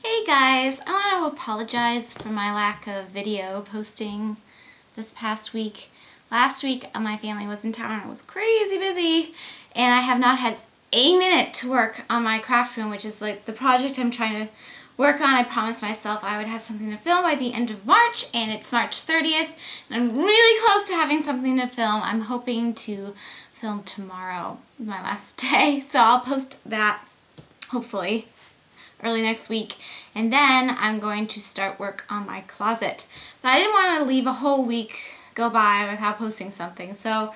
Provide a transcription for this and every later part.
Hey guys, I want to apologize for my lack of video posting this past week. Last week my family was in town and I was crazy busy and I have not had a minute to work on my craft room, which is like the project I'm trying to work on. I promised myself I would have something to film by the end of March, and it's March 30th and I'm really close to having something to film. I'm hoping to film tomorrow, my last day, so I'll post that hopefully early next week, and then I'm going to start work on my closet. But I didn't want to leave a whole week go by without posting something, so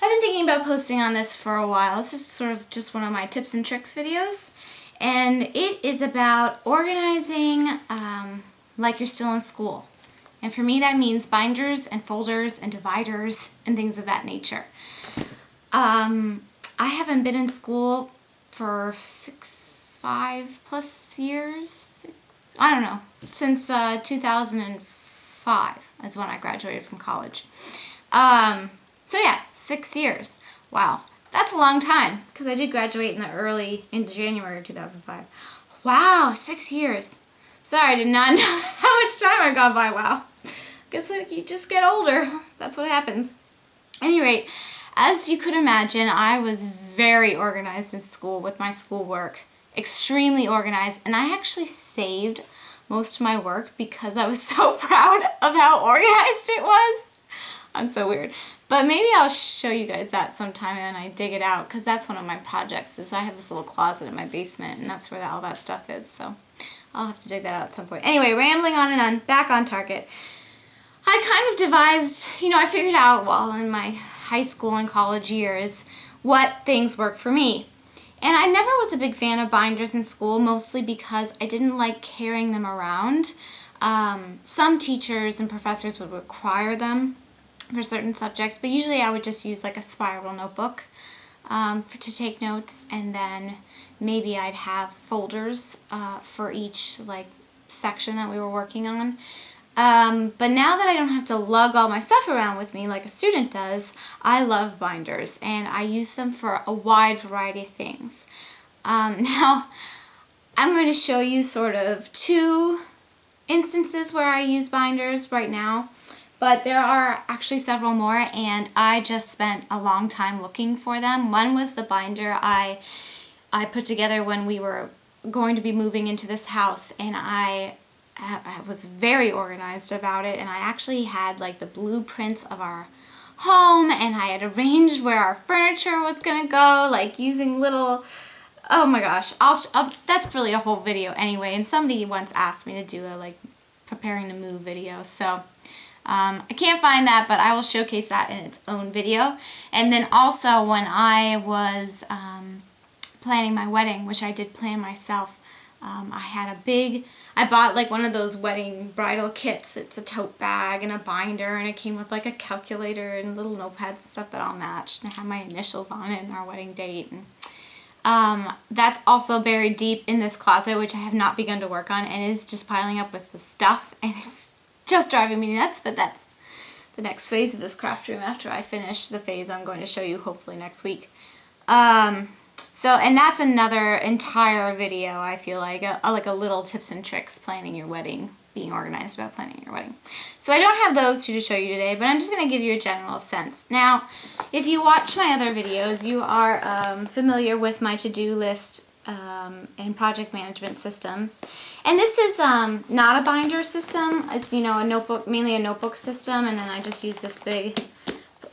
I've been thinking about posting on this for a while. It's just sort of just one of my tips and tricks videos, and it is about organizing like you're still in school. And for me that means binders and folders and dividers and things of that nature. I haven't been in school for 5+ years, I don't know, since 2005 is when I graduated from college. So yeah, 6 years. Wow, that's a long time, because I did graduate in January of 2005. Wow, 6 years. Sorry, I did not know how much time had gone by. Wow. Guess like you just get older. That's what happens. At any rate, as you could imagine, I was very organized in school with my schoolwork. Extremely organized, and I actually saved most of my work because I was so proud of how organized it was. I'm so weird. But maybe I'll show you guys that sometime when I dig it out, because that's one of my projects. Is I have this little closet in my basement, and that's where all that stuff is, so I'll have to dig that out at some point. Anyway, rambling on and on, back on target. I kind of devised, I figured out while in my high school and college years what things work for me. And I never was a big fan of binders in school, mostly because I didn't like carrying them around. Some teachers and professors would require them for certain subjects, but usually I would just use like a spiral notebook to take notes, and then maybe I'd have folders for each like section that we were working on. But now that I don't have to lug all my stuff around with me like a student does, I love binders, and I use them for a wide variety of things. Now, I'm going to show you sort of two instances where I use binders right now, but there are actually several more, and I just spent a long time looking for them. One was the binder I put together when we were going to be moving into this house, and I was very organized about it, and I actually had like the blueprints of our home, and I had arranged where our furniture was gonna go, like using little, oh my gosh, that's really a whole video anyway, and somebody once asked me to do a like preparing to move video, so I can't find that, but I will showcase that in its own video. And then also when I was planning my wedding, which I did plan myself, I bought like one of those wedding bridal kits. It's a tote bag and a binder, and it came with like a calculator and little notepads and stuff that all matched, and I had my initials on it and our wedding date. And that's also buried deep in this closet, which I have not begun to work on, and is just piling up with the stuff, and it's just driving me nuts. But that's the next phase of this craft room after I finish the phase I'm going to show you hopefully next week. And that's another entire video, I feel like a little tips and tricks planning your wedding, being organized about planning your wedding. So I don't have those two to show you today, but I'm just going to give you a general sense. Now, if you watch my other videos, you are familiar with my to-do list and project management systems. And this is not a binder system. It's, a notebook, mainly a notebook system, and then I just use this big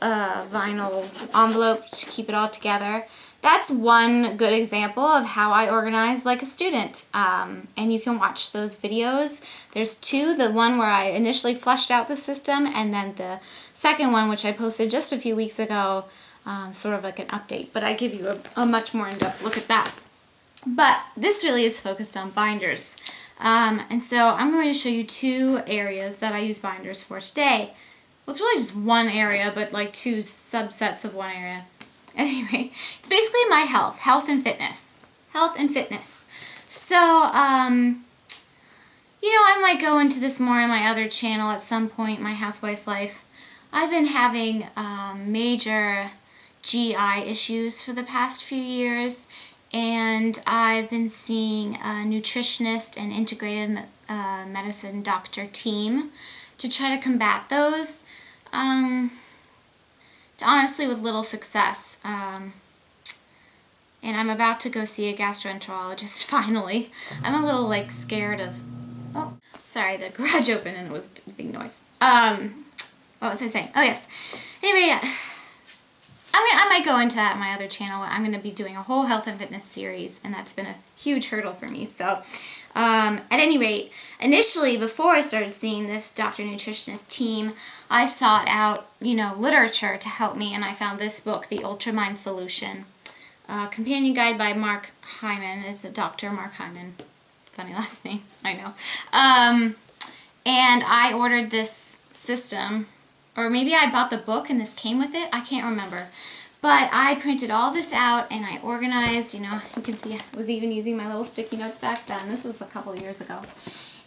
vinyl envelope to keep it all together. That's one good example of how I organize like a student, and you can watch those videos. There's two, the one where I initially fleshed out the system, and then the second one, which I posted just a few weeks ago, sort of like an update, but I give you a much more in-depth look at that. But this really is focused on binders, and so I'm going to show you two areas that I use binders for today. Well, it's really just one area, but like two subsets of one area. Anyway, it's basically my health and fitness. Health and fitness. So, I might go into this more in my other channel at some point, my housewife life. I've been having major GI issues for the past few years, and I've been seeing a nutritionist and integrative medicine doctor team to try to combat those. Honestly, with little success. And I'm about to go see a gastroenterologist finally. I'm a little like scared of. Oh, sorry, the garage opened and it was a big noise. What was I saying? Oh yes. Anyway, yeah. I might go into that in my other channel. I'm going to be doing a whole health and fitness series, and that's been a huge hurdle for me. So, at any rate, initially, before I started seeing this doctor nutritionist team, I sought out, literature to help me, and I found this book, The Ultramind Solution. Companion guide by Mark Hyman. It's a Dr. Mark Hyman. Funny last name, I know. And I ordered this system, or maybe I bought the book and this came with it. I can't remember. But I printed all this out and I organized, you can see I was even using my little sticky notes back then. This was a couple of years ago.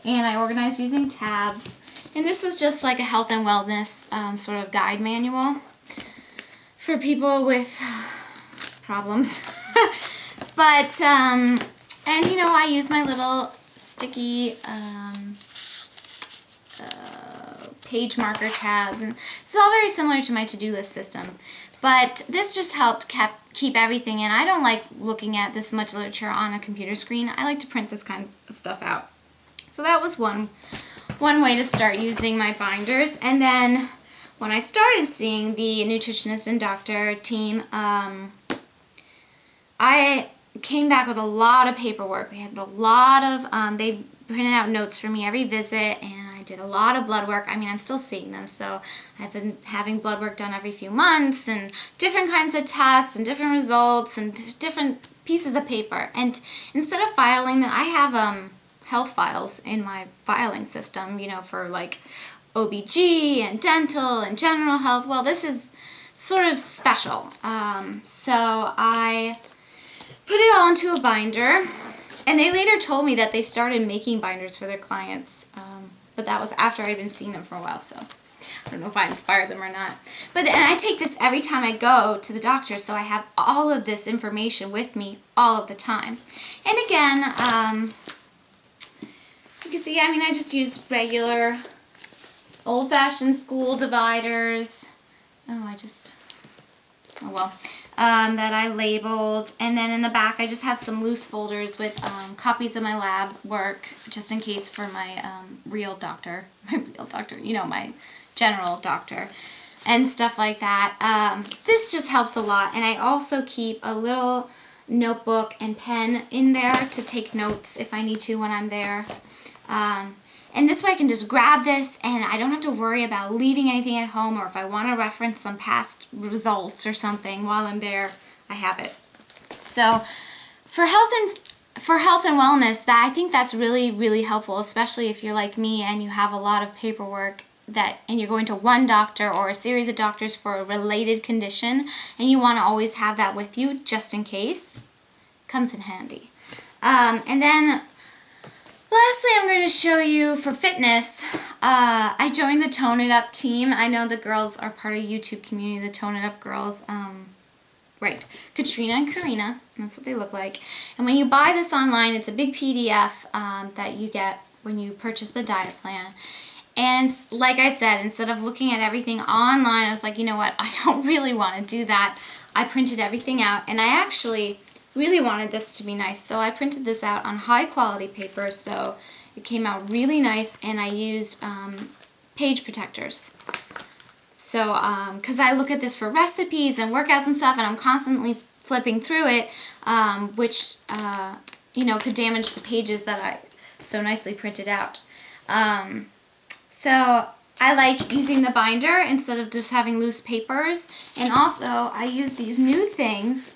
And I organized using tabs. And this was just like a health and wellness sort of guide manual for people with problems. But, and I use my little sticky page marker tabs, and it's all very similar to my to-do list system. But this just helped keep everything in. I don't like looking at this much literature on a computer screen. I like to print this kind of stuff out. So that was one way to start using my binders. And then when I started seeing the nutritionist and doctor team, I came back with a lot of paperwork. We had a lot of, they printed out notes for me every visit, and I did a lot of blood work. I mean, I'm still seeing them, so I've been having blood work done every few months, and different kinds of tests, and different results, and different pieces of paper. And instead of filing them, I have health files in my filing system, for like OBG and dental and general health. Well, this is sort of special. So I put it all into a binder, and they later told me that they started making binders for their clients, but that was after I'd been seeing them for a while, so I don't know if I inspired them or not. And I take this every time I go to the doctor, so I have all of this information with me all of the time. And again, you can see, I just use regular old-fashioned school dividers. That I labeled, and then in the back I just have some loose folders with copies of my lab work, just in case for my my general doctor, and stuff like that. This just helps a lot, and I also keep a little notebook and pen in there to take notes if I need to when I'm there. And this way I can just grab this and I don't have to worry about leaving anything at home, or if I want to reference some past results or something while I'm there, I have it. So for health and wellness, I think that's really, really helpful, especially if you're like me and you have a lot of paperwork and you're going to one doctor or a series of doctors for a related condition, and you want to always have that with you just in case. Comes in handy. And then lastly, I'm going to show you for fitness. I joined the Tone It Up team. I know the girls are part of YouTube community, the Tone It Up girls. Right, Katrina and Karina. That's what they look like. And when you buy this online, it's a big PDF that you get when you purchase the diet plan. And like I said, instead of looking at everything online, I was like, you know what, I don't really want to do that. I printed everything out, and I actually really wanted this to be nice, so I printed this out on high quality paper, so it came out really nice, and I used page protectors. So, because I look at this for recipes and workouts and stuff, and I'm constantly flipping through it, which, could damage the pages that I so nicely printed out. So I like using the binder instead of just having loose papers, and also I use these new things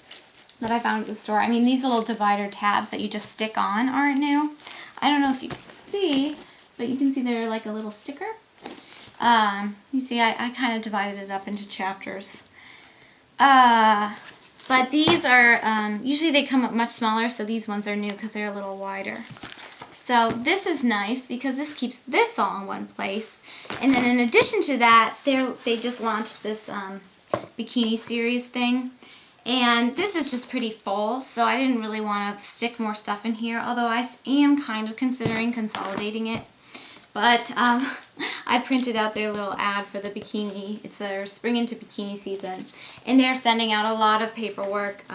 that I found at the store. These little divider tabs that you just stick on aren't new. I don't know if you can see, but you can see they're like a little sticker. You see, I kind of divided it up into chapters. But these are, usually they come up much smaller, so these ones are new because they're a little wider. So this is nice because this keeps this all in one place. And then in addition to that, they just launched this bikini series thing. And this is just pretty full, so I didn't really want to stick more stuff in here, although I am kind of considering consolidating it. But I printed out their little ad for the bikini. It's their spring into bikini season. And they're sending out a lot of paperwork,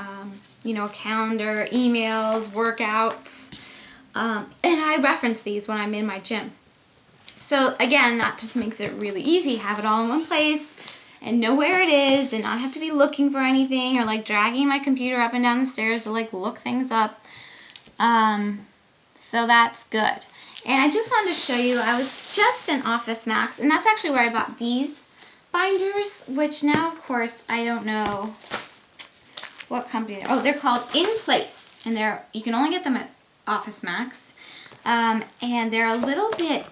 you know, calendar, emails, workouts. And I reference these when I'm in my gym. So again, that just makes it really easy. Have it all in one place and know where it is and not have to be looking for anything or like dragging my computer up and down the stairs to like look things up. So that's good. And I just wanted to show you, I was just in Office Max, and that's actually where I bought these binders, which now, of course, I don't know what company. Oh, they're called In Place, and you can only get them at Office Max. And they're a little bit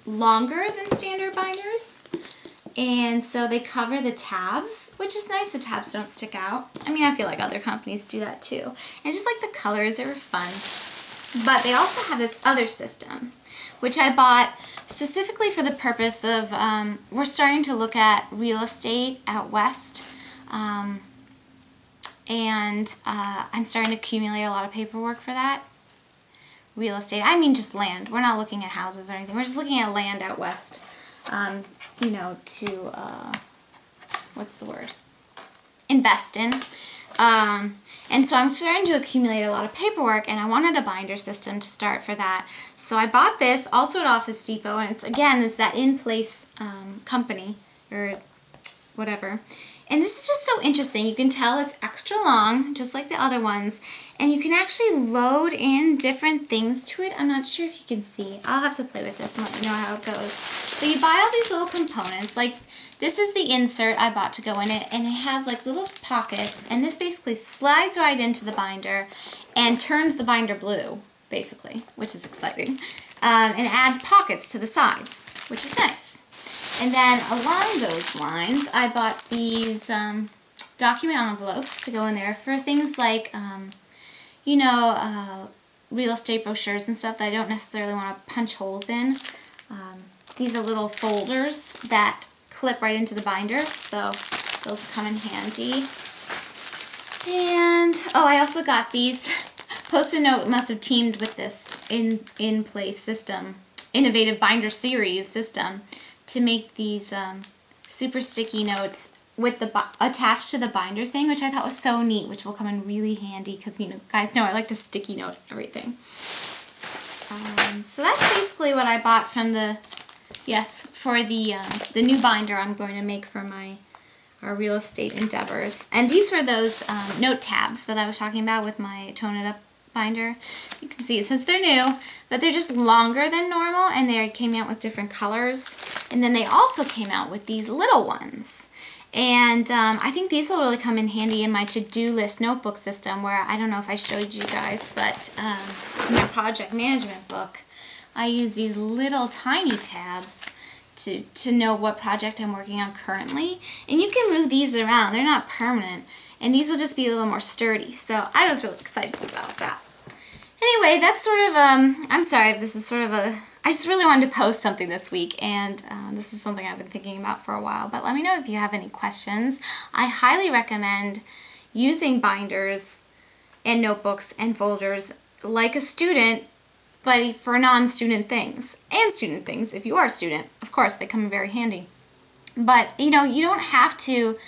longer than standard binders. And so they cover the tabs, which is nice. The tabs don't stick out. I mean, I feel like other companies do that too. And I just like the colors, they were fun. But they also have this other system, which I bought specifically for the purpose of, we're starting to look at real estate out west. And I'm starting to accumulate a lot of paperwork for that. Real estate, I mean just land. We're not looking at houses or anything. We're just looking at land out west. You know, to, what's the word? Invest in. And so I'm starting to accumulate a lot of paperwork, and I wanted a binder system to start for that. So I bought this also at Office Depot, and it's that In Place company, or whatever. And this is just so interesting. You can tell it's extra long, just like the other ones, and you can actually load in different things to it. I'm not sure if you can see. I'll have to play with this and let you know how it goes. So you buy all these little components, like this is the insert I bought to go in it, and it has like little pockets, and this basically slides right into the binder and turns the binder blue, basically, which is exciting, and adds pockets to the sides, which is nice. And then along those lines, I bought these document envelopes to go in there for things like, you know, real estate brochures and stuff that I don't necessarily want to punch holes in. These are little folders that clip right into the binder, so those come in handy. And, oh, I also got these. Post-it Note must have teamed with this In Place system, innovative binder series system, to make these super sticky notes with the attached to the binder thing, which I thought was so neat, which will come in really handy because, you know, guys know I like to sticky note everything. So that's basically what I bought from for the new binder I'm going to make for our real estate endeavors. And these were those note tabs that I was talking about with my Tone It Up binder. You can see, since they're new, but they're just longer than normal, and they came out with different colors. And then they also came out with these little ones. And I think these will really come in handy in my to-do list notebook system, where I don't know if I showed you guys, but in my project management book, I use these little tiny tabs to know what project I'm working on currently. And you can move these around. They're not permanent. And these will just be a little more sturdy. So I was really excited about that. Anyway, that's sort of, I'm sorry if this is sort of I just really wanted to post something this week, and this is something I've been thinking about for a while, but let me know if you have any questions. I highly recommend using binders and notebooks and folders like a student, but for non-student things, and student things. If you are a student, of course, they come in very handy. But, you know, you don't have to,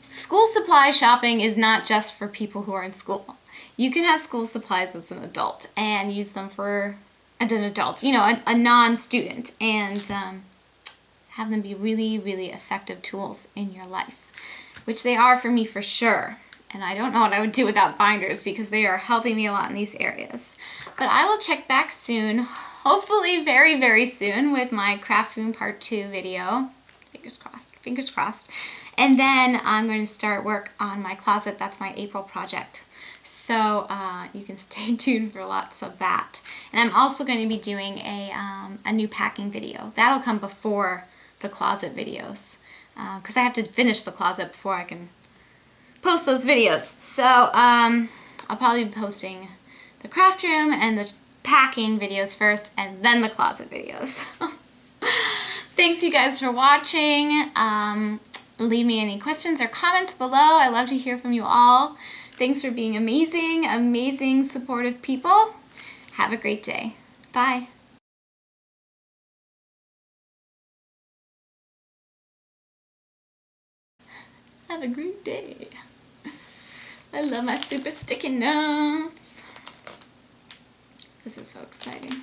school supply shopping is not just for people who are in school. You can have school supplies as an adult and use them for an adult, you know, a non-student, and have them be really, really effective tools in your life, which they are for me for sure. And I don't know what I would do without binders because they are helping me a lot in these areas. But I will check back soon, hopefully very, very soon, with my Craft Room Part 2 video. Fingers crossed, fingers crossed. And then I'm going to start work on my closet. That's my April project. So you can stay tuned for lots of that. And I'm also going to be doing a new packing video. That'll come before the closet videos, because I have to finish the closet before I can post those videos. So I'll probably be posting the craft room and the packing videos first, and then the closet videos. Thanks you guys for watching. Leave me any questions or comments below. I love to hear from you all. Thanks for being amazing, amazing, supportive people. Have a great day. Bye. Have a great day. I love my super sticky notes. This is so exciting.